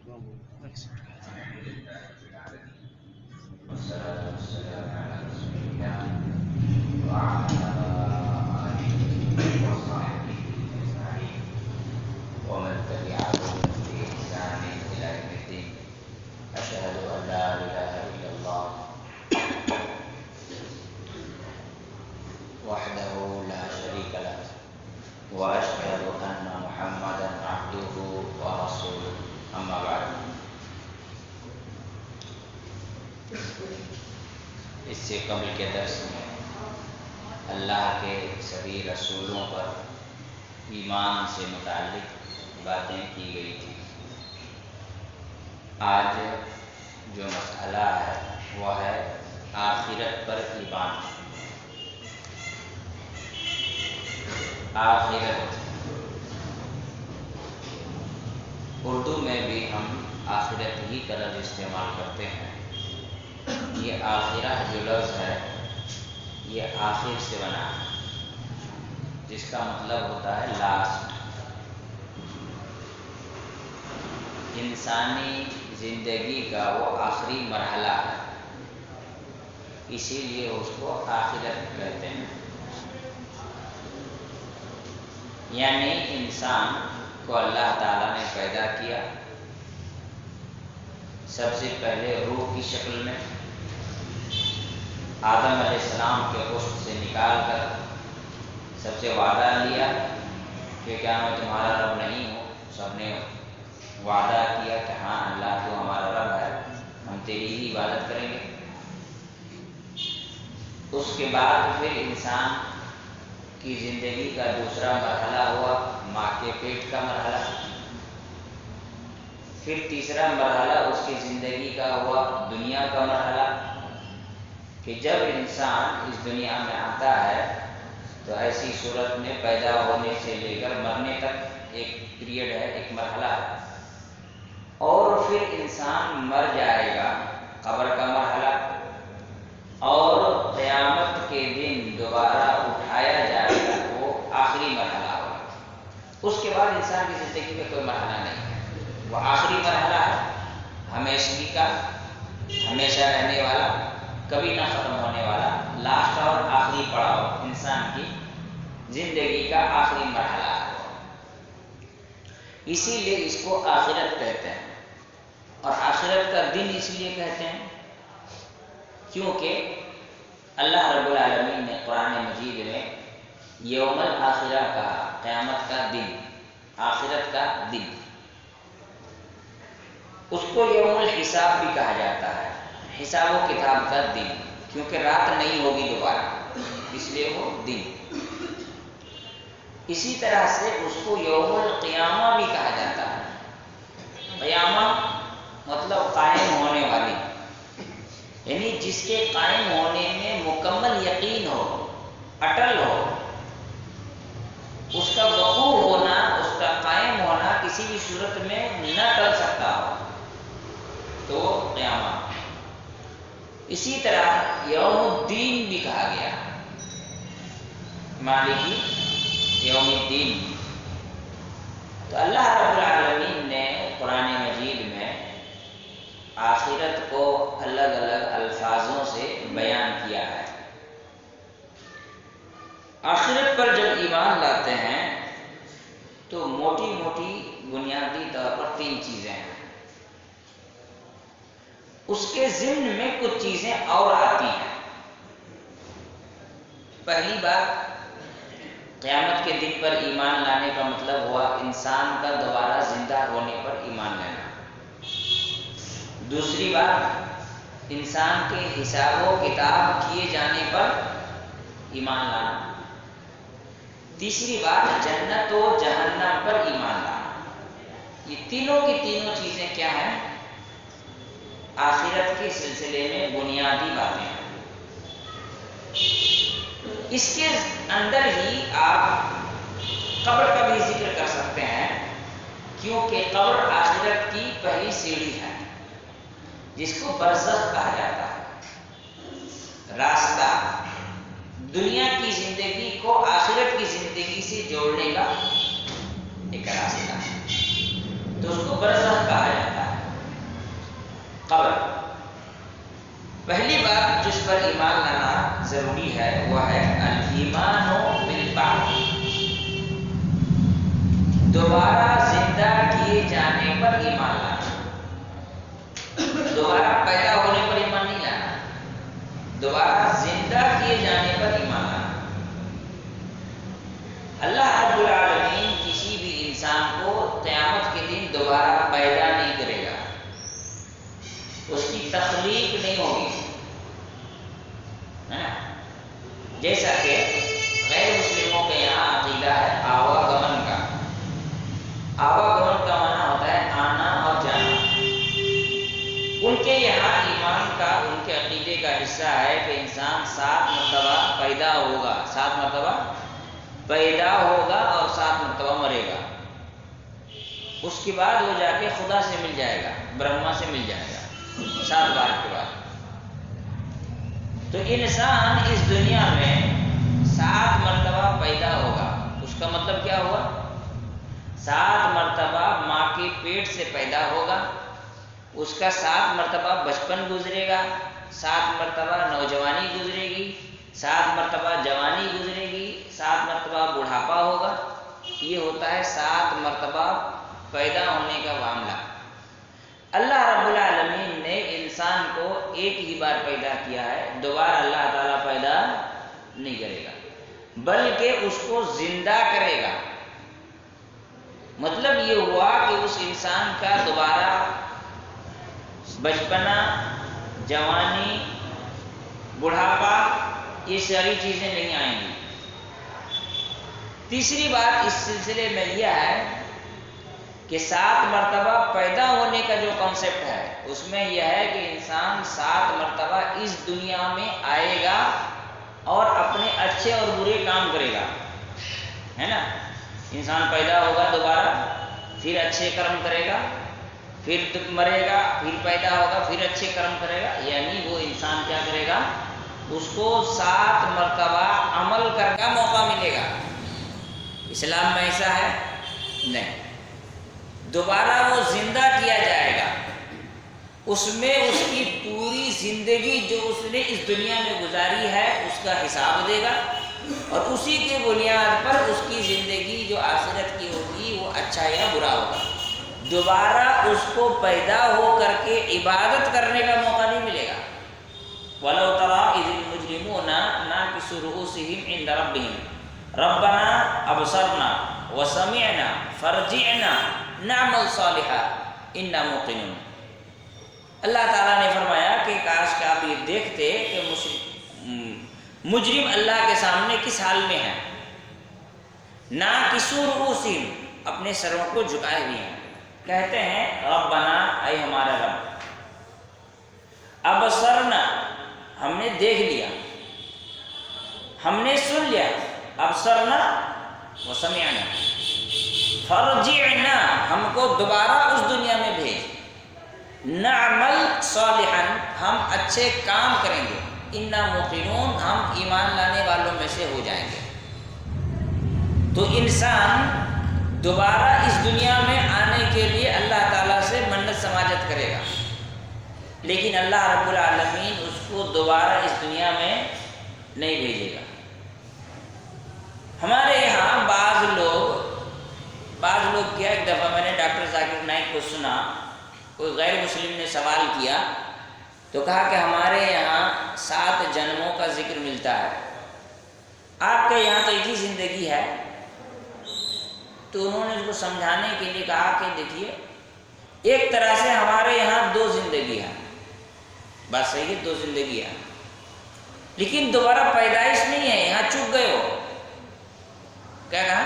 والصلاة والسلام على رسول الله وعلى آله وصحبه أجمعين ومن تبعهم بإحسان إلى يوم الدين. أشهد أن لا إله إلا الله وحده لا شريك له وأشهد أن محمدا عبده ورسوله. أما بعد. اس سے قبل کے درس میں اللہ کے سبھی رسولوں پر ایمان سے متعلق باتیں کی گئی تھیں. آج جو مسئلہ ہے وہ ہے آخرت پر ایمان. آخرت اردو میں بھی ہم آخرت ہی کا لفظ استعمال کرتے ہیں. یہ آخرہ جو لفظ ہے یہ آخر سے بنا ہے جس کا مطلب ہوتا ہے لاسٹ. انسانی زندگی کا وہ آخری مرحلہ ہے، اسی لیے اس کو آخرت کہتے ہیں. یعنی انسان کو اللہ تعالیٰ نے پیدا کیا سب سے پہلے روح کی شکل میں، آدم علیہ السلام کے پشت سے نکال کر سب سے وعدہ لیا کہ کیا میں تمہارا رب نہیں ہوں. سب نے وعدہ کیا کہ ہاں اللہ تو ہمارا رب ہے، ہم تیری ہی عبادت کریں گے. اس کے بعد پھر انسان کی زندگی کا دوسرا مرحلہ ہوا ماں کے پیٹ کا مرحلہ. پھر تیسرا مرحلہ اس کی زندگی کا ہوا دنیا کا مرحلہ کہ جب انسان اس دنیا میں آتا ہے تو ایسی صورت میں پیدا ہونے سے لے کر مرنے تک ایک پیریڈ ہے، ایک مرحلہ ہے. اور پھر انسان مر جائے گا، قبر کا مرحلہ، اور قیامت کے دن دوبارہ اٹھایا جائے گا، وہ آخری مرحلہ ہوگا. اس کے بعد انسان کی زندگی میں کوئی مرحلہ نہیں ہے، وہ آخری مرحلہ ہے، ہمیشگی کا، ہمیشہ رہنے والا، کبھی نہ ختم ہونے والا، لاسٹ اور آخری پڑاؤ انسان کی زندگی کا آخری مرحلہ ہے. اسی لیے اس کو آخرت کہتے ہیں. اور آخرت کا دن اس لیے کہتے ہیں کیونکہ اللہ رب العالمین نے قرآن مجید میں یوم الآخرہ کہا، قیامت کا دن، آخرت کا دن. اس کو یوم الحساب بھی کہا جاتا ہے، حساب و کتاب کا دن، کیونکہ رات نہیں ہوگی دوبارہ، اس لیے وہ دن. اسی طرح سے اس کو یوم القیامہ بھی کہا جاتا ہے. قیامہ مطلب قائم ہونے والی، یعنی جس کے قائم ہونے میں مکمل یقین ہو، اٹل ہو، اس کا وقوع ہونا، اس کا قائم ہونا کسی بھی صورت میں نہ ٹل سکتا ہو، تو قیامہ. اسی طرح یوم الدین بھی کہا گیا، مالکی یوم الدین. تو اللہ رب العالمین نے قرآن مجید میں آخرت کو الگ الگ الفاظوں سے بیان کیا ہے. آخرت پر جب ایمان لاتے ہیں تو موٹی موٹی بنیادی طور پر تین چیزیں ہیں. اس کے ضمن میں کچھ چیزیں اور آتی ہیں. پہلی بات، قیامت کے دن پر ایمان لانے کا مطلب ہوا انسان کا دوبارہ زندہ ہونے پر ایمان لانا. دوسری بات، انسان کے حساب و کتاب کیے جانے پر ایمان لانا. تیسری بات، جنت و جہنم پر ایمان لانا. یہ تینوں کی تینوں چیزیں کیا ہیں؟ آخرت کے سلسلے میں بنیادی باتیں ہیں. اس کے اندر ہی آپ قبر کا بھی ذکر کر سکتے ہیں، کیونکہ قبر آخرت کی پہلی سیڑھی ہے جس کو برزخ کہا جاتا ہے. راستہ، دنیا کی زندگی کو آخرت کی زندگی سے جوڑنے کا ایک راستہ ہے، تو اس کو برزخ کہا جاتا ہے. پر ایمان لانا ضروری ہے وہ ہے الایمان بالبعث، دوبارہ زندہ کیے جانے پر ایمان لانا۔ دوبارہ پیدا ہونے پر ایمان نہیں لانا، دوبارہ زندہ کیے جانے پر ایمان لانا۔ اللہ رب العالمین کسی بھی انسان کو قیامت کے دن دوبارہ پیدا نہیں کرے گا، اس کی تخلیق نہیں ہوگی، ہے نا؟ جیسا کہ غیر مسلموں کے یہاں عقیدہ ہے آواگمن کا۔ آواگمن کا معنی ہوتا ہے آنا اور جانا۔ ان کے یہاں ایمان کا، ان کے عقیدے کا حصہ ہے کہ انسان 7 مرتبہ پیدا ہوگا، 7 مرتبہ پیدا ہوگا اور 7 مرتبہ مرے گا۔ اس کے بعد وہ جا کے خدا سے مل جائے گا، برہما سے مل جائے گا 7 بار کے بعد۔ تو انسان اس دنیا میں 7 مرتبہ پیدا ہوگا، اس کا مطلب کیا ہوا؟ 7 مرتبہ ماں کے پیٹ سے پیدا ہوگا، اس کا 7 مرتبہ بچپن گزرے گا، 7 مرتبہ نوجوانی گزرے گی، 7 مرتبہ جوانی گزرے گی، 7 مرتبہ بڑھاپا ہوگا۔ یہ ہوتا ہے 7 مرتبہ پیدا ہونے کا معاملہ۔ اللہ رب العالمین نے انسان کو ایک ہی بار پیدا کیا ہے، دوبارہ اللہ تعالیٰ پیدا نہیں کرے گا، بلکہ اس کو زندہ کرے گا۔ مطلب یہ ہوا کہ اس انسان کا دوبارہ بچپنا، جوانی، بڑھاپا، یہ ساری چیزیں نہیں آئیں گی۔ تیسری بات اس سلسلے میں یہ ہے کہ 7 مرتبہ پیدا ہونے کا جو کانسیپٹ ہے اس میں یہ ہے کہ انسان 7 مرتبہ اس دنیا میں آئے گا اور اپنے اچھے اور برے کام کرے گا، ہے نا؟ انسان پیدا ہوگا دوبارہ، پھر اچھے کرم کرے گا، پھر مرے گا، پھر پیدا ہوگا، پھر اچھے کرم کرے گا، یعنی وہ انسان کیا کرے گا؟ اس کو 7 مرتبہ عمل کرنے کا موقع ملے گا۔ اسلام میں ایسا ہے نہیں، دوبارہ وہ زندہ کیا جائے گا، اس میں اس کی پوری زندگی جو اس نے اس دنیا میں گزاری ہے اس کا حساب دے گا، اور اسی کے بنیاد پر اس کی زندگی جو آخرت کی ہوگی وہ اچھا یا برا ہوگا۔ دوبارہ اس کو پیدا ہو کر کے عبادت کرنے کا موقع نہیں ملے گا۔ وَلَوْ تَرَىٰ إِذِ الْمُجْرِمُونَ نَاكِسُو رُءُوسِهِمْ عِندَ رَبِّهِمْ رَبَّنَا أَبْصَرْنَا وَسَمِعْنَا فَارْجِعْنَا نَعْمَلْ صَالِحًا إِنَّا مُوقِنُونَ۔ اللہ تعالیٰ نے فرمایا کہ کاش کہ آپ یہ دیکھتے کہ مجرم اللہ کے سامنے کس حال میں ہے۔ نَاكِسُو رُءُوسِهِمْ، اپنے سروں کو جھکائے ہوئے ہیں، کہتے ہیں ربنا، اے ہمارا رب، ابصرنا، ہم نے دیکھ لیا، ہم نے سن لیا، ابصرنا وسمعنا، فرجعنا، ہم کو دوبارہ اس دنیا میں بھیج، نعمل صالحا، ہم اچھے کام کریں گے، انا موقنون، ہم ایمان لانے والوں میں سے ہو جائیں گے۔ تو انسان دوبارہ اس دنیا میں آنے کے لیے اللہ تعالیٰ سے منت سماجت کرے گا، لیکن اللہ رب العالمین اس کو دوبارہ اس دنیا میں نہیں بھیجے گا۔ ہمارے یہاں بعض لوگ کیا، ایک دفعہ میں نے ڈاکٹر ذاکر نائک کو سنا، کوئی غیر مسلم نے سوال کیا تو کہا کہ ہمارے یہاں 7 جنموں کا ذکر ملتا ہے، آپ کے یہاں تو ایک ہی زندگی ہے۔ تو انہوں نے اس کو سمجھانے کے لیے کہا کہ دیکھیے، ایک طرح سے ہمارے یہاں 2 زندگی ہے، بات صحیح ہے، 2 زندگی ہے، لیکن دوبارہ پیدائش نہیں ہے، یہاں چک گئے ہو۔ کیا کہا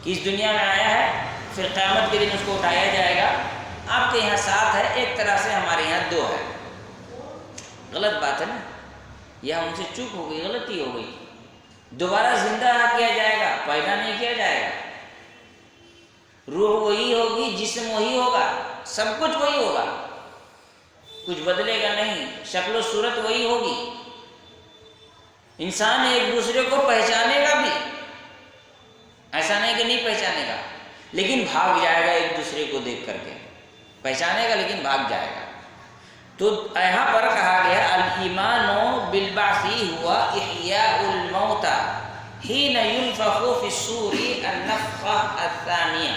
کہ اس دنیا میں آیا ہے، پھر قیامت کے دن اس کو اٹھایا جائے گا، آپ کے یہاں 7 ہے، ایک طرح سے ہمارے یہاں 2 ہے۔ غلط بات ہے نا، یہاں ان سے چوک ہو گئی، غلطی ہو گئی۔ دوبارہ زندہ کیا جائے گا، پیدا نہیں کیا جائے گا۔ روح وہی ہوگی، جسم وہی ہوگا، سب کچھ وہی ہوگا، کچھ بدلے گا نہیں، شکل و صورت وہی ہوگی۔ انسان ایک دوسرے کو پہچانے گا بھی، ایسا نہیں کہ نہیں پہچانے گا، لیکن بھاگ جائے گا ایک دوسرے کو دیکھ کر کے، پہچانے گا لیکن بھاگ جائے گا۔ تو یہاں پر کہا گیا الایمان بالبعث ہوا احیاء الموتى حين ينفخ في الصور النفخة الثانیہ،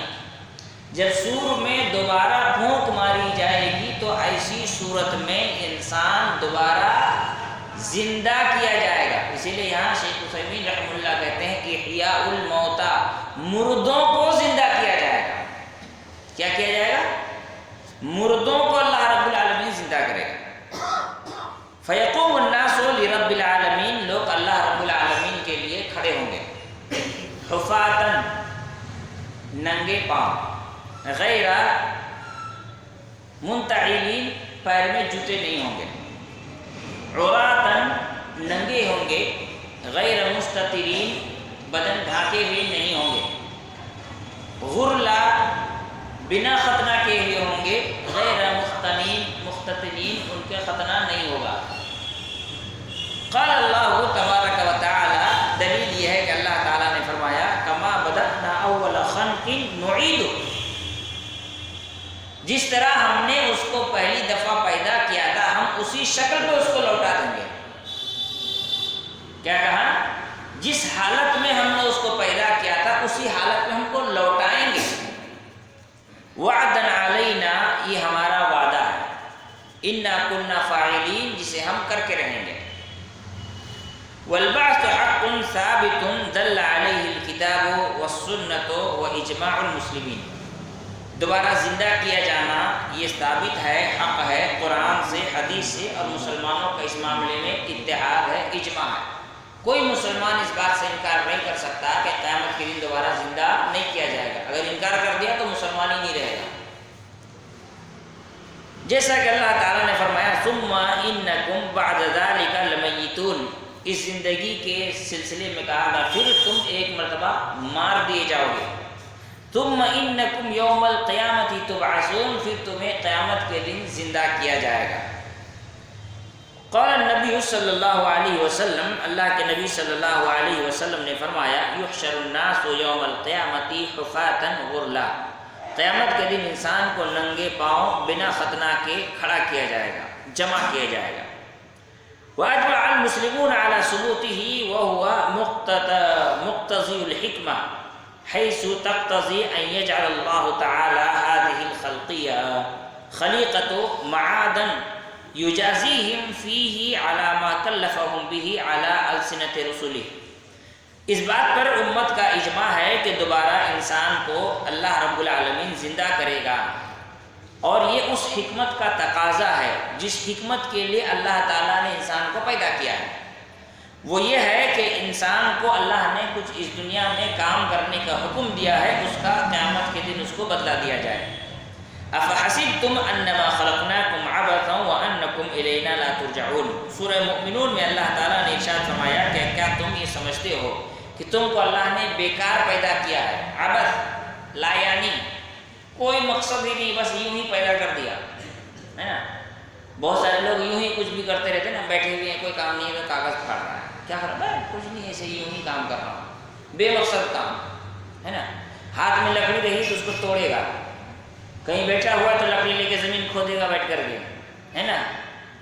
جب سور میں دوبارہ پھونک ماری جائے گی تو ایسی صورت میں انسان دوبارہ زندہ کیا جائے گا. اسی لیے یہاں شیخ عثیمین رحمہ اللہ کہتے ہیں کہ احیاء الموتى، مردوں کو زندہ کیا جائے گا. کیا کیا جائے گا؟ مردوں کو اللہ رب العالمین زندہ کرے گا. فیقوم الناس لرب العالمین، لوگ اللہ رب العالمین کے لیے کھڑے ہوں گے. حفاتن، ننگے پاؤں، غیر منتعلین، پیر میں جوتے نہیں ہوں گے. عراتن، ننگے ہوں گے. غیر مستترین، بدن ڈھانکے ہوئے نہیں ہوں گے. غرلا، بنا ختنہ کے ہوئے ہوں گے. غیر مختتنین، ان کے ختنہ نہیں ہوگا. قال اللہ تبارک و تعالی، دلیل یہ ہے کہ اللہ تعالیٰ نے فرمایا کما بدأنا اول خلق نعید، جس طرح ہم نے اس کو پہلی دفعہ پیدا کیا تھا ہم اسی شکل پہ اس کو لوٹا دیں گے. کیا کہا؟ جس حالت میں ہم نے اس کو پیدا کیا تھا اسی حالت میں ہم کو لوٹائیں گے. وعدن علینا، یہ ہمارا وعدہ ہے. انا کنا فاعلین، جسے ہم کر کے رہیں گے. والبعث حق ثابت دل علیہ الکتاب والسنۃ واجماع المسلمین، دوبارہ زندہ کیا جانا یہ ثابت ہے، حق ہے، قرآن سے، حدیث سے، اور مسلمانوں کا اس معاملے میں اتحاد ہے، اجماع ہے. کوئی مسلمان اس بات سے انکار نہیں کر سکتا کہ قیامت کے دن دوبارہ زندہ نہیں کیا جائے گا. اگر انکار کر دیا تو مسلمان ہی نہیں رہے گا. جیسا کہ اللہ تعالیٰ نے فرمایا ثم انکم بعد ذلک لمیتون، اس زندگی کے سلسلے میں کہا گا پھر تم ایک مرتبہ مار دیے جاؤ گے. ثم انکم یوم القیامت تبعثون، پھر تمہیں قیامت کے دن زندہ کیا جائے گا. قال النبی صلی اللہ علیہ وسلم، اللہ کے نبی صلی اللہ علیہ وسلم نے فرمایا یحشر الناس یوم القیامت حفاتا غرلا، قیامت کے دن انسان کو ننگے پاؤں بنا ختنہ کے کھڑا کیا جائے گا، جمع کیا جائے گا. واجمع المسلمون على ثبوته وهو مقتضی الحکمہ حيث تقتضي ان يجعل الله تعالى هذه الخلقية خليقة معادا يجازيهم فيه على ما كلفهم به على ألسنة رسله. اس بات پر امت کا اجماع ہے کہ دوبارہ انسان کو اللہ رب العالمین زندہ کرے گا، اور یہ اس حکمت کا تقاضا ہے جس حکمت کے لیے اللہ تعالیٰ نے انسان کو پیدا کیا ہے. وہ یہ ہے کہ انسان کو اللہ نے کچھ اس دنیا میں کام کرنے کا حکم دیا ہے، اس کا قیامت کے دن اس کو بدلہ دیا جائے. افحسبتم انما خلقناکم عبثا وانکم الینا لا ترجعون، سورہ مؤمنون میں اللہ تعالیٰ نے ارشاد فرمایا کہ کیا تم یہ سمجھتے ہو کہ تم کو اللہ نے بیکار پیدا کیا ہے؟ عبث، لا یعنی، کوئی مقصد ہی نہیں، بس یوں ہی پیدا کر دیا ہے نا. بہت سارے لوگ یوں ہی کچھ بھی کرتے رہتے ہیں نا، بیٹھے ہوئے ہیں، کوئی کام نہیں ہے تو کاغذ پھاڑ رہا ہے. کیا کر رہا ہے؟ کچھ نہیں، ایسے یوں ہی کام کر رہا ہوں، بے مقصد کام ہے نا. ہاتھ میں لکڑی رہی تو اس کو توڑے گا، کہیں بیٹھا ہوا تو لکڑی لے کے زمین کھودے گا بیٹھ کر کے ہے نا.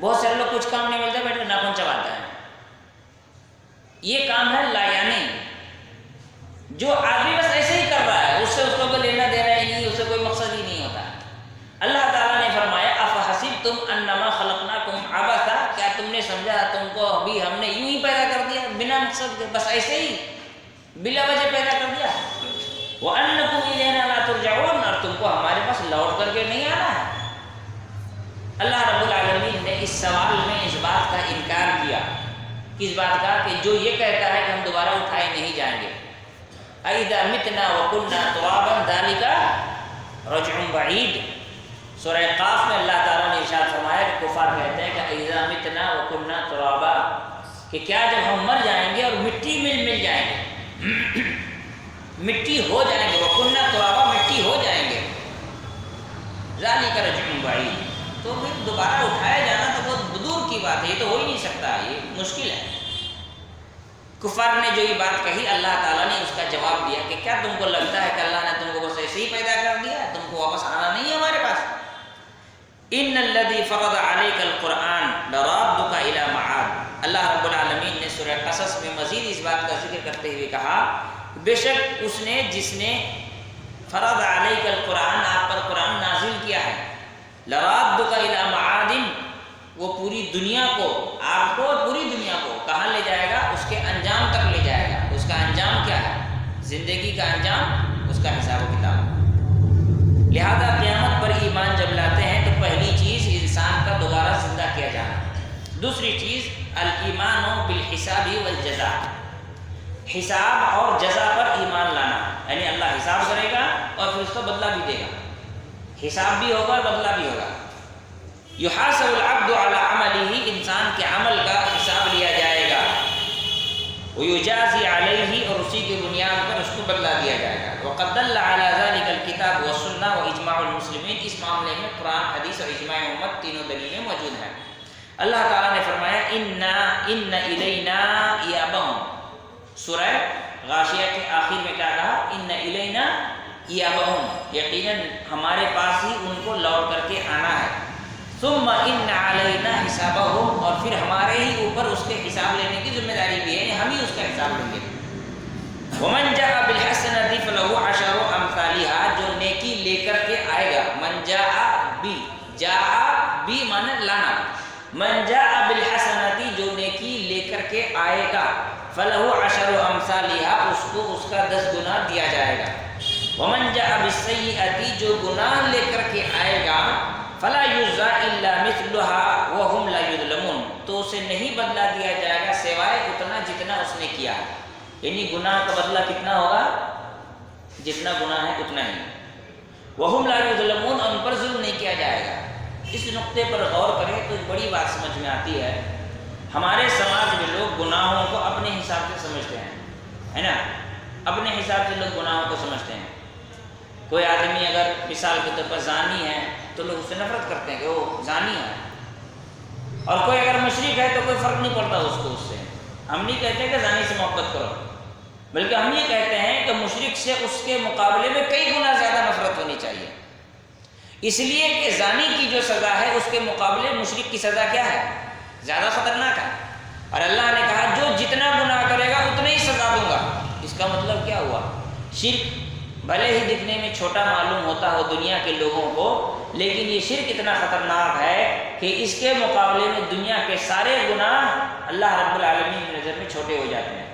بہت سارے لوگ کچھ کام نہیں ملتا بیٹھ کر ناخن چباتا ہے. یہ کام ہے لا یعنی، جو آدمی بس ایسے ہی کر رہا ہے، اس سے اس کو کوئی لینا دینا ہی نہیں، اس سے کوئی مقصد ہی نہیں ہوتا. اللہ تعالیٰ نے فرمایا افحسبتم انما خلقناکم عبثا، کیا تم نے سمجھا تم کو ابھی ہم نے یوں ہی پیدا کر دیا بنا مقصد کے، بس ایسے ہی بلا وجہ پیدا کر دیا. وانکم الینا لا ترجعون، اور تم کو ہمارے پاس لوٹ کر کے نہیں آنا ہے. اللہ رب العالمین نے اس سوال میں اس بات کا انکار کیا. کس بات کا؟ کہ جو یہ کہتا ہے کہ ہم دوبارہ اٹھائے نہیں جائیں گے. اذا متنا وكنا ترابا ذلك رجع بعید، سورہ قاف میں اللہ تعالیٰ نے ارشاد فرمایا کہ کفار کہتے ہیں کہ اذا متنا وكنا ترابا، کہ کیا جب ہم مر جائیں گے اور مٹی مل جائیں گے، مٹی ہو جائیں گے، وكنا ترابا، مٹی ہو جائیں گے، ذلك رجع بعید، تو پھر دوبارہ اٹھایا جانا تو بہت دور کی بات ہے، یہ تو ہو ہی نہیں سکتا، یہ مشکل ہے. کفار نے جو یہ بات کہی، اللہ تعالیٰ نے اس کا جواب دیا کہ کیا تم کو لگتا ہے کہ اللہ نے تم کو بس ایسے ہی پیدا کر دیا، تم کو واپس آنا نہیں ہے ہمارے پاس. ان الذی فرض علیک علیک القرآن لرادک الی معاد۔ اللہ رب العالمین نے سورہ قصص میں مزید اس بات کا ذکر کرتے ہوئے کہا بے شک اس نے جس نے فرض علیک القرآن آپ پر قرآن نازل کیا ہے، لرادک الی معاد، وہ پوری دنیا کو، آپ کو اور پوری دنیا کو کہاں لے جائے گا؟ اس کے انجام تک لے جائے گا۔ اس کا انجام کیا ہے؟ زندگی کا انجام اس کا حساب و کتاب۔ لہذا قیامت پر ایمان جب لاتے ہیں تو پہلی چیز انسان کا دوبارہ زندہ کیا جانا، دوسری چیز الایمان بالحساب والجزاء، حساب اور جزا پر ایمان لانا، یعنی اللہ حساب کرے گا اور پھر اس کو بدلہ بھی دے گا، حساب بھی ہوگا اور بدلہ بھی ہوگا۔ یحاسب العبد علی عملہ، انسان کے عمل کا حساب لیا جائے گا، ویجازی علیہ، اور اسی کی بنیاد پر اس کو بدلہ دیا جائے گا۔ وقد دل علی ذلک الکتاب والسنہ واجماع المسلمین، اس معاملے میں قرآن، حدیث اور اجماع امت تینوں دلیلیں موجود ہیں۔ اللہ تعالیٰ نے فرمایا ان الینا ایابہم، سورہ غاشیہ کے آخر میں کیا کہا؟ ان الینا ایابہم، یقیناً ہمارے پاس ہی ان کو لوٹ کر کے آنا ہے۔ ثم ان علینا حسابہم، اور پھر ہمارے ہی اوپر اس کے حساب لینے کی ذمہ داری بھی ہے، ہم ہی اس کا حساب لیں گے۔ ومن جاء بالحسنۃ فلہ عشر امثالها، جو نیکی لے کر کے آئے گا، من جاء بی معنی لانا، من جاء بالحسنۃ، جو نیکی لے کر کے آئے گا، فلہ عشر امثالها، اس کو اس کا 10 گنا دیا جائے گا۔ ومن جاء بالسیئۃ، جو گناہ لے کر کے آئے گا، فلا یجزی الا مثلها وهم لا یظلمون، تو اسے نہیں بدلہ دیا جائے گا سوائے اتنا جتنا اس نے کیا، یعنی گناہ کا بدلہ کتنا ہوگا؟ جتنا گناہ ہے اتنا ہی۔ وهم لا یظلمون، ان پر ظلم نہیں کیا جائے گا۔ اس نقطے پر غور کریں تو ایک بڑی بات سمجھ میں آتی ہے۔ ہمارے سماج میں لوگ گناہوں کو اپنے حساب سے سمجھتے ہیں، ہے نا، اپنے حساب سے لوگ گناہوں کو سمجھتے ہیں۔ کوئی آدمی اگر مثال کے طور پر زانی ہے تو لوگ اس سے نفرت کرتے ہیں کہ وہ زانی ہے، اور کوئی اگر مشرک ہے تو کوئی فرق نہیں پڑتا اس کو، اس سے ہم نہیں کہتے کہ زانی سے محبت کرو، بلکہ ہم یہ کہتے ہیں کہ مشرک سے اس کے مقابلے میں کئی گنا زیادہ نفرت ہونی چاہیے، اس لیے کہ زانی کی جو سزا ہے اس کے مقابلے مشرک کی سزا کیا ہے؟ زیادہ خطرناک ہے۔ اور اللہ نے کہا جو جتنا گناہ کرے گا اتنا ہی سزا دوں گا۔ اس کا مطلب کیا ہوا؟ شرک بھلے ہی دکھنے میں چھوٹا معلوم ہوتا ہو دنیا کے لوگوں کو، لیکن یہ شرک اتنا خطرناک ہے کہ اس کے مقابلے میں دنیا کے سارے گناہ اللہ رب العالمین کی نظر میں چھوٹے ہو جاتے ہیں۔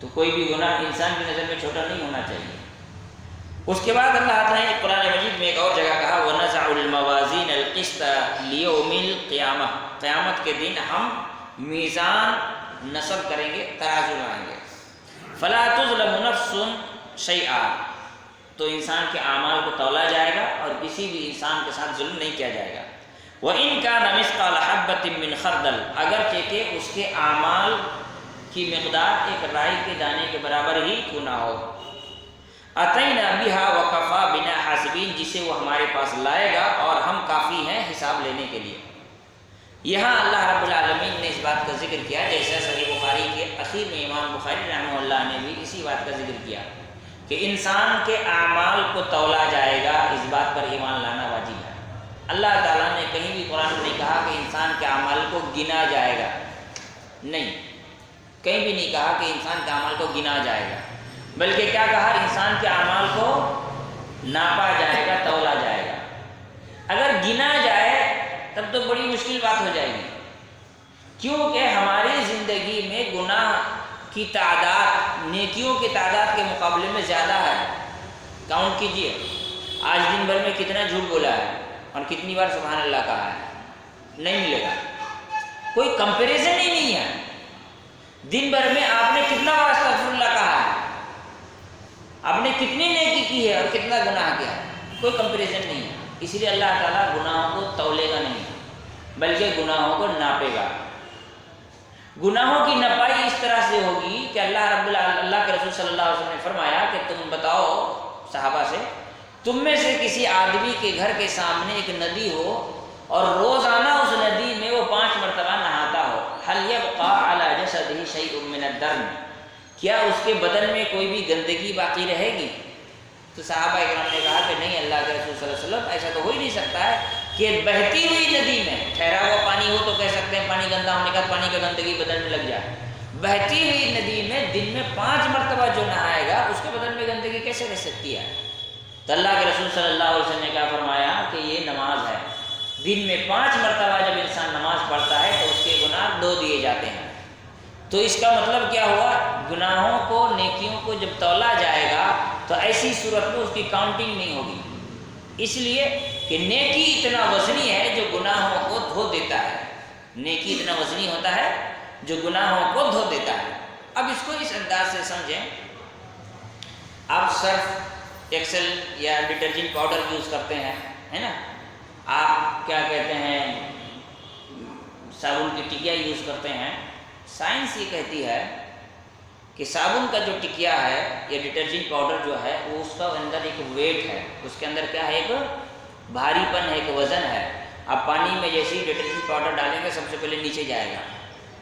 تو کوئی بھی گناہ انسان کی نظر میں چھوٹا نہیں ہونا چاہیے۔ اس کے بعد اللہ تعالیٰ نے قرآن مجید میں ایک اور جگہ کہا وَنَزَعُ الْمَوَازِينَ الْقِسْطَ لِيَوْمِ الْقِيَامَةِ، قیامت کے دن ہم میزان نصب کریں گے، ترازو لائیں گے۔ فَلَا تُظْلَمُ نَفْسٌ شَيْئًا، تو انسان کے اعمال کو تولا جائے گا اور کسی بھی انسان کے ساتھ ظلم نہیں کیا جائے گا۔ وَإِن كَانَ مِثْقَالَ حَبَّةٍ مِّنْ خَرْدَلٍ، اگرچہ کہ اس کے اعمال کی مقدار ایک رائی کے دانے کے برابر ہی کیوں نہ ہو، أَتَيْنَا بِهَا وَكَفَى بِنَا حَاسِبِينَ، جسے وہ ہمارے پاس لائے گا اور ہم کافی ہیں حساب لینے کے لیے۔ یہاں اللہ رب العالمین نے اس بات کا ذکر کیا، جیسا صحیح بخاری کے اخیر میں امام بخاری رحمہ اللہ نے بھی اسی بات کا ذکر کیا کہ انسان کے اعمال کو تولا جائے گا، اس بات پر ایمان لانا واجب ہے۔ اللہ تعالیٰ نے کہیں بھی قرآن میں نہیں کہا کہ انسان کے اعمال کو گنا جائے گا، نہیں، کہیں بھی نہیں کہا کہ انسان کے اعمال کو گنا جائے گا، بلکہ کیا کہا؟ انسان کے اعمال کو ناپا جائے گا، تولا جائے گا۔ اگر گنا جائے تب تو بڑی مشکل بات ہو جائے گی، کیونکہ ہماری زندگی میں گناہ کی تعداد نیکیوں کی تعداد کے مقابلے میں زیادہ ہے۔ کاؤنٹ کیجئے، آج دن بھر میں کتنا جھوٹ بولا ہے اور کتنی بار سبحان اللہ کہا ہے، نہیں ملے گا، کوئی کمپیریزن ہی نہیں ہے۔ دن بھر میں آپ نے کتنا بار استغفر اللہ کہا ہے، آپ نے کتنی نیکی کی ہے اور کتنا گناہ کیا ہے، کوئی کمپیریزن نہیں ہے۔ اس لیے اللہ تعالیٰ گناہوں کو تولے گا نہیں، بلکہ گناہوں کو ناپے گا۔ گناہوں کی نپائی اس طرح سے ہوگی کہ اللہ کے رسول صلی اللہ علیہ وسلم نے فرمایا کہ تم بتاؤ صحابہ سے، تم میں سے کسی آدمی کے گھر کے سامنے ایک ندی ہو اور روزانہ اس ندی میں وہ 5 مرتبہ نہاتا ہو، هل يبقى على جسده شيء من الدرن، کیا اس کے بدن میں کوئی بھی گندگی باقی رہے گی؟ تو صحابہ اکرام نے کہا کہ نہیں اللہ کے رسول صلی اللہ علیہ وسلم، ایسا تو ہو ہی نہیں سکتا ہے کہ بہتی ہوئی ندی میں، ٹھہرا ہوا پانی ہو تو کہہ سکتے ہیں پانی گندا ہونے کا پانی کا گندگی بدن میں لگ جائے، بہتی ہوئی ندی میں دن میں 5 مرتبہ جو نہائے گا اس کے بدن میں گندگی کیسے رہ سکتی ہے؟ تو اللہ کے رسول صلی اللہ علیہ وسلم نے کیا فرمایا کہ یہ نماز ہے، دن میں 5 مرتبہ جب انسان نماز پڑھتا ہے تو اس کے گناہ دھو دیے جاتے ہیں۔ تو اس کا مطلب کیا ہوا؟ گناہوں کو، نیکیوں کو جب تولا جائے گا تو ایسی صورت میں اس کی کاؤنٹنگ نہیں ہوگی، اس لیے کہ نیکی اتنا وزنی ہے جو گناہوں کو دھو دیتا ہے، نیکی اتنا وزنی ہوتا ہے جو گناہوں کو دھو دیتا ہے۔ اب اس کو اس انداز سے سمجھیں، آپ سرف ایکسل یا ڈٹرجنٹ پاؤڈر یوز کرتے ہیں، ہے نا، آپ کیا کہتے ہیں صابن کی ٹکیا یوز کرتے ہیں، سائنس یہ کہتی ہے کہ صابن کا جو ٹکیا ہے یا ڈٹرجنٹ پاؤڈر جو ہے وہ اس کا اندر ایک ویٹ ہے، اس کے اندر کیا ہے، ایک بھاری پن ہے، ایک وزن ہے۔ آپ پانی میں جیسے ہی ڈٹرجنٹ پاؤڈر ڈالیں گے سب سے پہلے نیچے جائے گا،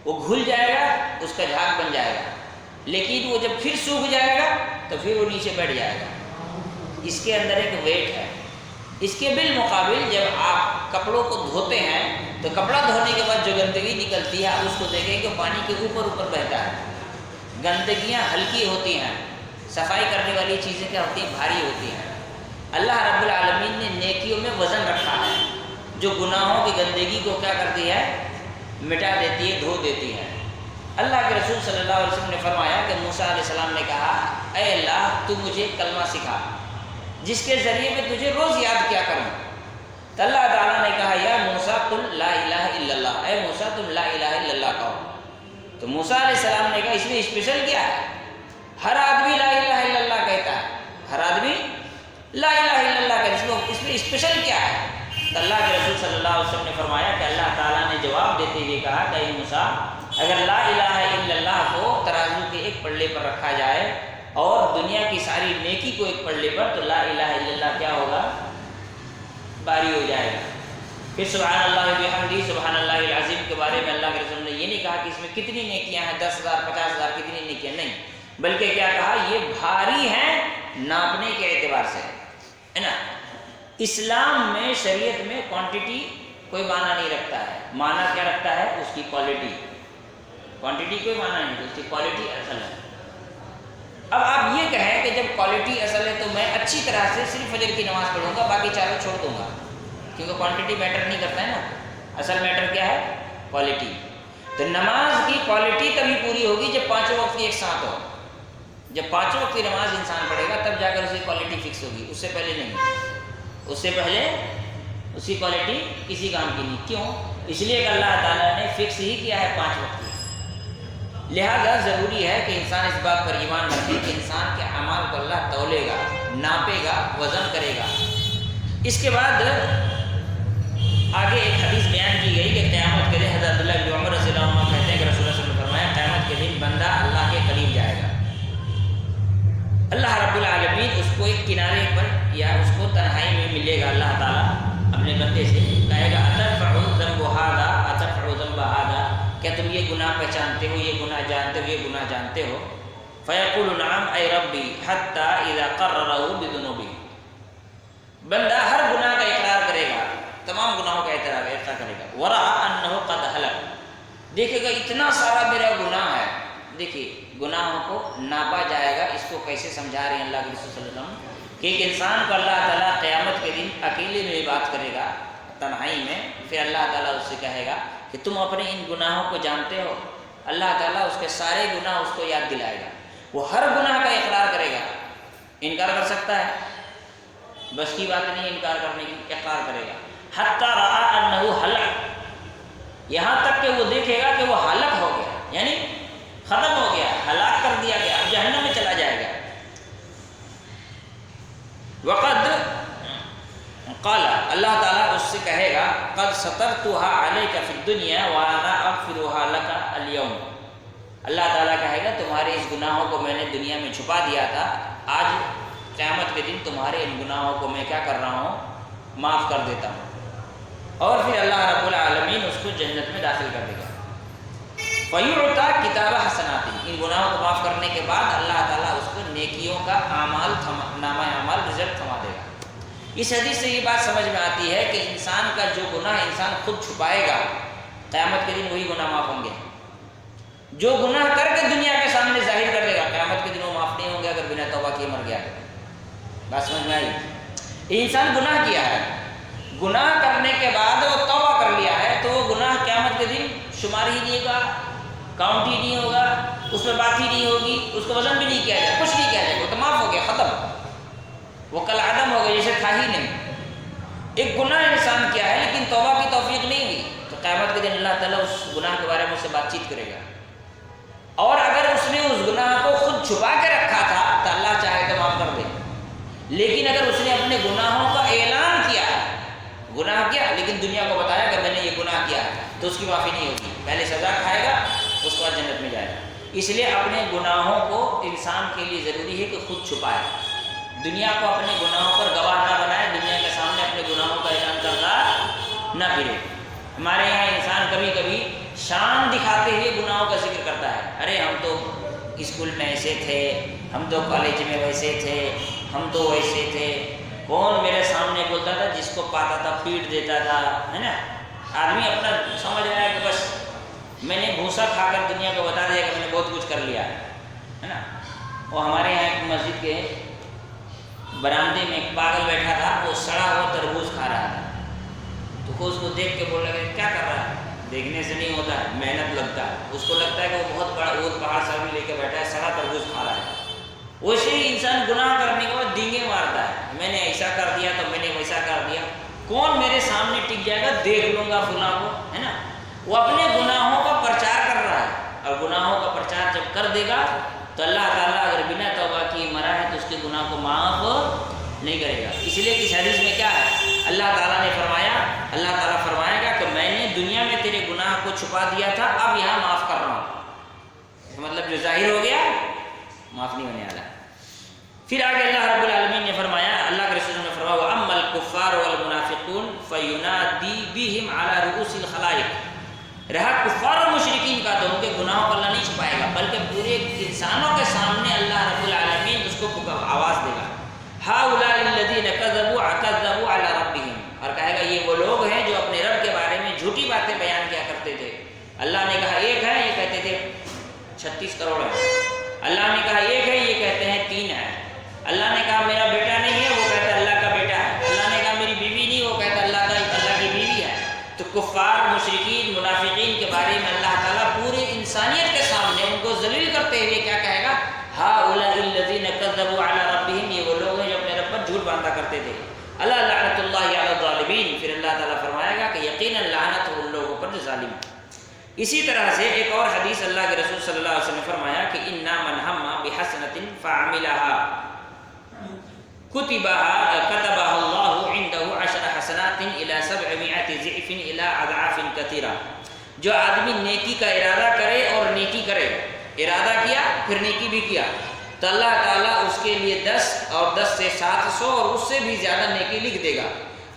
وہ گھل جائے گا، اس کا جھاگ بن جائے گا، لیکن وہ جب پھر سوکھ جائے گا تو پھر وہ نیچے بیٹھ جائے گا۔ اس کے اندر ایک ویٹ ہے۔ اس کے بالمقابل جب آپ کپڑوں کو دھوتے ہیں تو کپڑا دھونے کے بعد جو گندگی نکلتی ہے آپ اس کو دیکھیں کہ پانی کے اوپر بہتا ہے، گندگیاں ہلکی ہوتی ہیں، صفائی کرنے والی چیزیں کیا ہوتی ہیں، بھاری ہوتی ہیں۔ اللہ رب العالمین نے نیکیوں میں وزن رکھا ہے جو گناہوں کی گندگی کو کیا کرتی ہے، مٹا دیتی ہے، دھو دیتی ہے۔ اللہ کے رسول صلی اللہ علیہ وسلم نے فرمایا کہ موسیٰ علیہ السلام نے کہا، اے اللہ تو مجھے کلمہ سکھا جس کے ذریعے میں تجھے روز یاد کیا کروں۔ تو اللہ تعالیٰ نے کہا، یا موسیٰ قل لا الہ الا اللہ، اے موسیٰ تم لا الہ الا اللہ کہو۔ تو موسیٰ علیہ السلام نے کہا اس میں اسپیشل کیا ہے، ہر آدمی لا الہ الا اللہ کہتا ہے، ہر آدمی لا الہ الا اللہ کہتا ہے، اس میں اسپیشل کیا ہے؟ تو اللہ کے رسول صلی اللہ علیہ وسلم نے فرمایا کہ اللہ تعالیٰ نے جواب دیتے ہوئے کہا کہ اے موسیٰ اگر لا الہ الا اللہ کو ترازو کے ایک پلڑے پر رکھا جائے اور دنیا کی ساری نیکی کو ایک پلڑے پر، تو لا الہ الا اللہ کیا ہوگا، باری ہو جائے گا۔ پھر سبحان اللہ بحمدہ سبحان اللہ العظیم کے بارے میں اللہ کے رسول نے یہ نہیں کہا کہ اس میں کتنی نیکیاں ہیں، 10,000 50,000 کتنی نیکیاں، نہیں، بلکہ کیا کہا، یہ بھاری ہیں ناپنے کے اعتبار سے، ہے نا۔ اسلام میں، شریعت میں کوانٹٹی کوئی معنی نہیں رکھتا ہے، معنی کیا رکھتا ہے، اس کی کوالٹی، کوانٹٹی کوئی معنی نہیں، اس کی کوالٹی اصل ہے۔ اب آپ یہ کہیں کہ جب کوالٹی اصل ہے تو میں اچھی طرح سے صرف فجر کی نماز پڑھوں گا، باقی چاروں چھوڑ دوں گا، کیونکہ کوانٹٹی میٹر نہیں کرتا ہے نا، اصل میٹر کیا ہے، کوالٹی۔ تو نماز کی کوالٹی تبھی پوری ہوگی جب 5 وقت کی ایک ساتھ ہو، جب 5 وقت کی نماز انسان پڑھے گا تب جا کر اس کی کوالٹی فکس ہوگی، اس سے پہلے نہیں، اس سے پہلے اس کی کوالٹی کسی کام کی نہیں۔ کیوں؟ اس لیے کہ اللہ تعالیٰ نے فکس ہی کیا ہے 5 وقت کی، لہذا ضروری ہے کہ انسان اس بات پر ایمان رکھے کہ انسان کے اعمال کو اللہ تولے گا، ناپے گا، وزن کرے گا۔ اس کے بعد آگے ایک حدیث بیان کی گئی کہ قیامت کے دن حضرت عبداللہ بن عمر رضی اللہ عنہ کہتے ہیں کہ رسول اللہ صلی اللہ علیہ وسلم نے فرمایا قیامت کے دن بندہ اللہ کے قریب جائے گا، اللہ رب العالمین اس کو ایک کنارے پر یا اس کو تنہائی میں ملے گا، اللہ تعالیٰ اپنے بندے سے کہے گا اترفع ذنب ھذا اترفع ذنب ھذا، کیا تم یہ گناہ پہچانتے ہو، یہ گناہ جانتے ہو، یہ گناہ جانتے ہو؟ فیقول نعم اے ربی حتی اذا قررہ بذنوبہ، بندہ ہر گناہ کا اقرار کرے گا، تمام گناہوں کا اقرار کرے گا، ورأى انہ قد ہلک، دیکھے گا اتنا سارا میرا گناہ ہے۔ دیکھیے گناہوں کو ناپا جائے گا، اس کو کیسے سمجھا رہے ہیں اللہ کے رسول صلی اللہ علیہ وسلم کہ ایک انسان کو اللہ تعالیٰ قیامت کے دن اکیلے میں بات کرے گا، تنہائی میں، پھر اللہ تعالیٰ اس سے کہے گا کہ تم اپنے ان گناہوں کو جانتے ہو؟ اللہ تعالیٰ اس کے سارے گناہ اس کو یاد دلائے گا، وہ ہر گناہ کا اقرار کرے گا۔ انکار کر سکتا ہے؟ بس کی بات نہیں انکار کرنے کی، اقرار کرے گا۔ حتی رأى انہ ہلک، یہاں تک کہ وہ دیکھے گا کہ وہ ہلاک ہو گیا، یعنی ختم ہو گیا، ہلاک کر دیا گیا، اب جہنم میں چلا جائے گا۔ وقد قال، اللہ تعالیٰ اس سے کہے گا قد سترتها علیک فی الدنیا وانا اغفرها لک اليوم، اللہ تعالیٰ کہے گا تمہارے اس گناہوں کو میں نے دنیا میں چھپا دیا تھا، آج قیامت کے دن تمہارے ان گناہوں کو میں کیا کر رہا ہوں، معاف کر دیتا ہوں۔ اور پھر اللہ رب العالمین اس کو جنت میں داخل کر دے گا۔ فَيُعْطَى كِتَابَ حَسَنَاتِهِ، ان گناہوں کو معاف کرنے کے بعد اللہ تعالیٰ اس کو نیکیوں کا نامہ اعمال رزق تھما دے گا۔ اس حدیث سے یہ بات سمجھ میں آتی ہے کہ انسان کا جو گناہ انسان خود چھپائے گا قیامت کے دن وہی گناہ معاف ہوں گے. جو گناہ کر کے دنیا کے سامنے ظاہر کر دے گا قیامت کے دن وہ معاف نہیں ہوں گے اگر بنا توبہ کیے مر گیا. بات سمجھ میں آئی؟ انسان گناہ کیا ہے, گناہ کرنے کے بعد وہ توبہ کر لیا ہے تو وہ گناہ قیامت کے دن شمار ہی نہیں ہوگا, کاؤنٹ ہی نہیں ہوگا, اس میں بات ہی نہیں ہوگی, اس کو وزن بھی نہیں کیا جائے, کچھ نہیں کیا جائے, وہ تو معاف ہو گیا, ختم, وہ کل عدم ہو گیا جیسے تھا ہی نہیں. ایک گناہ انسان کیا ہے لیکن توبہ کی توفیق نہیں ہوئی تو قیامت کے دن اللہ تعالیٰ اس گناہ کے بارے میں اس سے بات چیت کرے گا. اور اگر اس نے اس گناہ کو خود چھپا کے رکھا تھا تو اللہ چاہے تو معاف کر دے, لیکن اگر اس نے اپنے گناہوں کا اعلان کیا, گناہ کیا لیکن دنیا کو بتایا کہ میں نے یہ گناہ کیا تو اس کی معافی نہیں ہوگی, پہلے سزا کھائے گا اس کے بعد جنت میں جائے گا. اس لیے اپنے گناہوں کو انسان کے لیے ضروری ہے کہ خود چھپائے, دنیا کو اپنے گناہوں پر گواہ نہ بنائے, دنیا کے سامنے اپنے گناہوں کا اعلان کرتا نہ پھرے. ہمارے یہاں انسان کبھی کبھی شان دکھاتے ہوئے گناہوں کا ذکر کرتا ہے, ارے ہم تو اسکول میں ایسے تھے, ہم تو کالج میں ویسے تھے, ہم تو ویسے تھے. کون میرے سامنے بولتا تھا, جس کو پاتا تھا پیٹ دیتا تھا, ہے نا. آدمی اپنا سمجھ رہا ہے کہ بس میں نے بھوسا کھا کر دنیا کو بتا دیا کہ میں نے بہت کچھ کر لیا ہے نا. وہ ہمارے یہاں ایک مسجد کے برآمدے میں ایک پاگل بیٹھا تھا, وہ سڑا ہوا تربوز کھا رہا تھا. تو اس کو دیکھ کے بول لگا کیا کر رہا ہے, دیکھنے سے نہیں ہوتا ہے, محنت لگتا ہے. اس کو لگتا ہے کہ وہ بہت بڑا اونٹ پہاڑ سر لے کے بیٹھا ہے, سڑا تربوز کھا رہا ہے. ویسے ہی انسان گناہ کرنے کے بعد ڈینگے مارتا ہے, میں نے ایسا کر دیا تو میں نے ویسا کر دیا, کون میرے سامنے ٹک جائے گا, دیکھ لوں گا فلاں کو, ہے نا. وہ اپنے گناہوں کا پرچار کر رہا ہے, اور گناہوں کا پرچار جب کر دے گا تو اللہ تعالیٰ اگر بنا توبہ کی مرا ہے تو اس کے گناہ کو معاف نہیں کرے گا. اس لیے کہ حدیث میں کیا ہے, اللہ تعالیٰ نے فرمایا, اللہ تعالیٰ فرمائے گا کہ میں نے دنیا میں تیرے گناہ کو چھپا دیا تھا, اب یہاں معاف کر رہا ہوں. مطلب جو ظاہر ہو گیا معاف نہیں ہونے والا. پھر آگے اللہ رب العالمین نے فرمایا, اللہ کے رسول نے فرمایا وَأَمَّا الْكُفَّارُ وَالْمُنَافِقُونَ فَيُنَادِي بِهِمْ عَلَى رُؤُوسِ الْخَلَائِقِ. رہا کفار اور مشرکین کا تو ان کے گناہوں کو اللہ نہیں چھپائے گا, بلکہ پورے انسانوں کے سامنے اللہ رب العالمین اس کو آواز دے گا, هَؤُلَاءِ الَّذِينَ كَذَّبُوا عَلَى رَبِّهِمْ. اور کہے گا یہ وہ لوگ ہیں جو اپنے رب کے بارے میں جھوٹی باتیں بیان کیا کرتے تھے. اللہ نے کہا ایک ہے, یہ کہتے تھے 36 کروڑ ہے. اللہ نے کہا ایک ہے, یہ کہتے ہیں 3 ہے. اللہ نے کہا میرا بیٹا نہیں ہے, وہ کہتا ہے اللہ کا بیٹا ہے. اللہ نے کہا میری بیوی نہیں, وہ کہتا ہے اللہ کی بیوی ہے. تو کفار, مشرکین, منافقین کے بارے میں اللہ تعالیٰ پوری انسانیت کے سامنے ان کو ذلیل کرتے ہوئے کیا کہے گا, هَؤُلَاءِ الَّذِينَ كَذَّبُوا عَلَى رَبِّهِمْ. یہ وہ لوگ ہیں جو اپنے رب پر جھوٹ باندھا کرتے تھے. اللہ لعنت اللہ علی الظالمین. پھر اللہ تعالیٰ فرمائے گا کہ یقیناً لعنت ان لوگوں پر جو ظالم. اسی طرح سے ایک اور حدیث اللہ کے رسول صلی اللہ علیہ وسلم نے فرمایا کہ اِنَّا مَنْ هَمَّ بِحَسَنَةٍ فَعَمِلَهَا كتبها الله عنده 10 حسنات الى 700 ضعف الى اضعاف كثيره. جو آدمی نیکی کا ارادہ کرے اور نیکی کرے, ارادہ کیا پھر نیکی بھی کیا, تو اللہ تعالیٰ اس کے لیے 10 اور 10 سے 700 اور اس سے بھی زیادہ نیکی لکھ دے گا.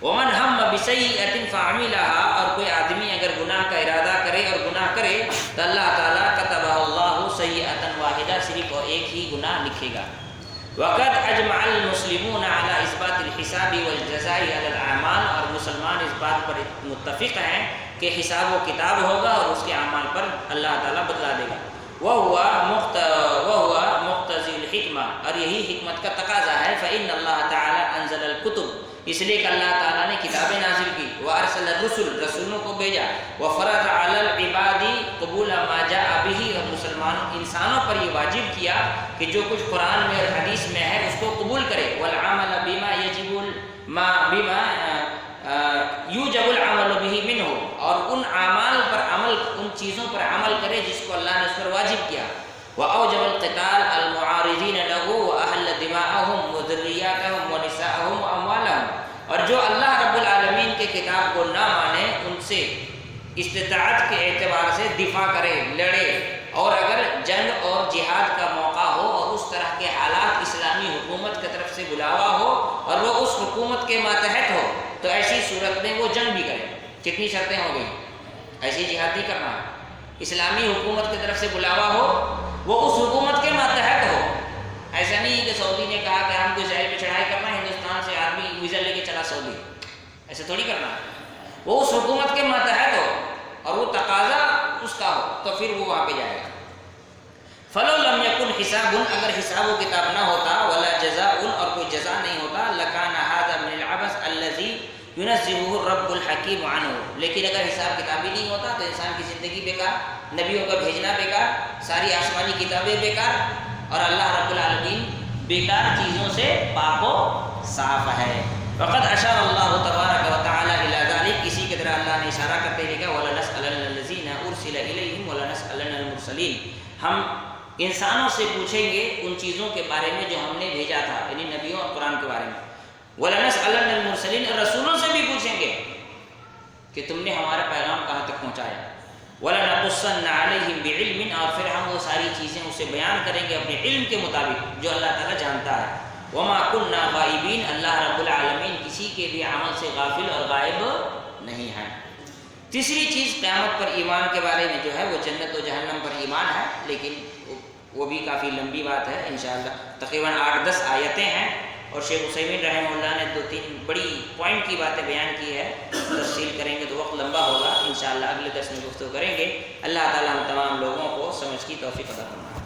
ومن ہم بسیئۃ فعملها. اور کوئی آدمی اگر گناہ کا ارادہ کرے اور گناہ کرے تو اللہ تعالیٰ كتبها الله سیئۃ واحدہ, صرف اور ایک ہی گناہ لکھے گا. وقد اجمع المسلمون على اثبات الحساب والجزاء على الاعمال. اور مسلمان اس بات پر متفق ہیں کہ حساب و کتاب ہوگا اور اس کے اعمال پر اللہ تعالیٰ بدلا دے گا. وهو مقتضی الحکمہ. اور یہی حکمت کا تقاضا ہے. فإن اللہ تعالیٰ انزل الکتب. اس لیے کہ اللہ تعالیٰ نے کتابیں نازل کی. وارسل الرسل. رسولوں کو بھیجا. وفرض علی العباد قبول ما جاء به. اور مسلمان انسانوں پر یہ واجب کیا کہ جو کچھ قرآن میں اور حدیث میں ہے اس کو قبول کرے. والعمل بما یوجب العمل به منه. اور ان اعمال پر عمل, ان چیزوں پر عمل کرے جس کو اللہ نے اس پر واجب کیا. واوجب القتال المعارضین له واحل دماءهم وذریاتهم ونساءهم واموالهم. اور جو اللہ رب العالمین کے کتاب کو نہ مانے ان سے استطاعت کے اعتبار سے دفاع کرے, لڑے. اور اگر جنگ اور جہاد کا موقع ہو اور اس طرح کے حالات اسلامی حکومت کی طرف سے بلاوا ہو اور وہ اس حکومت کے ماتحت ہو تو ایسی صورت میں وہ جنگ بھی کرے. کتنی شرطیں ہو گئی, ایسی جہاد نہیں کرنا. اسلامی حکومت کی طرف سے بلاوا ہو, وہ اس حکومت کے ماتحت ہو. ایسا نہیں کہ سعودی نے کہا کہ ہم کو اسرائیل پہ چڑھائی کرنا ہے, ہندوستان سے آدمی ویزا لے کے چلا سعودی, ایسا تھوڑی کرنا. وہ اس حکومت کے ماتحت ہو اور وہ تقاضا اس کا ہو تو پھر وہ وہاں پہ جائے گا۔ فلو لم یکن حساب، اگر حساب و کتاب نہ ہوتا، ولا جزاء، اور کوئی جزا نہیں ہوتا، لکان ھذا من العبث الذی ينزهه الرب الحکیم عنہ، لیکن اگر حساب کتاب ہی نہیں ہوتا تو انسان کی زندگی بیکار، نبیوں کا بھیجنا بیکار، ساری آسمانی کتابیں بیکار، اور اللہ رب العالمین بیکار چیزوں سے پاک و صاف ہے۔ وقد اشار اللہ تبارک و تعالی الی ذلک، اسی کی طرح اللہ نے اشارہ کرتے ہوئے کہا وَلَنَسْأَلَنَّ الَّذِينَ أُرْسِلَ إِلَيْهِمْ وَلَنَسْأَلَنَّ الْمُرْسَلِينَ، ہم انسانوں سے پوچھیں گے ان چیزوں کے بارے میں جو ہم نے بھیجا تھا، یعنی نبیوں اور قرآن کے بارے میں۔ وَلَنَسْأَلَنَّ الْمُرْسَلِينَ، اور رسولوں سے بھی پوچھیں گے کہ تم نے ہمارا پیغام کہاں تک پہنچایا۔ وَلَنَقُصَّنَّ عَلَيْهِمْ بِعِلْمٍ، اور پھر ہم وہ ساری چیزیں اسے بیان کریں گے اپنے علم کے مطابق جو اللہ تعالیٰ جانتا ہے۔ وَمَا كُنَّا غَائِبِينَ، اللہ رب العالمین کسی کے بھی عمل سے غافل اور غائب نہیں ہے۔ تیسری چیز قیامت پر ایمان کے بارے میں جو ہے وہ جنت و جہنم پر ایمان ہے، لیکن وہ بھی کافی لمبی بات ہے، انشاءاللہ تقریباً 8-10 آیتیں ہیں، اور شیخ عثیمین رحمہ اللہ نے 2-3 بڑی پوائنٹ کی باتیں بیان کی ہے، تفصیل کریں گے تو وقت لمبا ہوگا، انشاءاللہ اگلے درس میں گفتگو کریں گے۔ اللہ تعالیٰ ہم تمام لوگوں کو سمجھ کی توفیق عطا فرمائے۔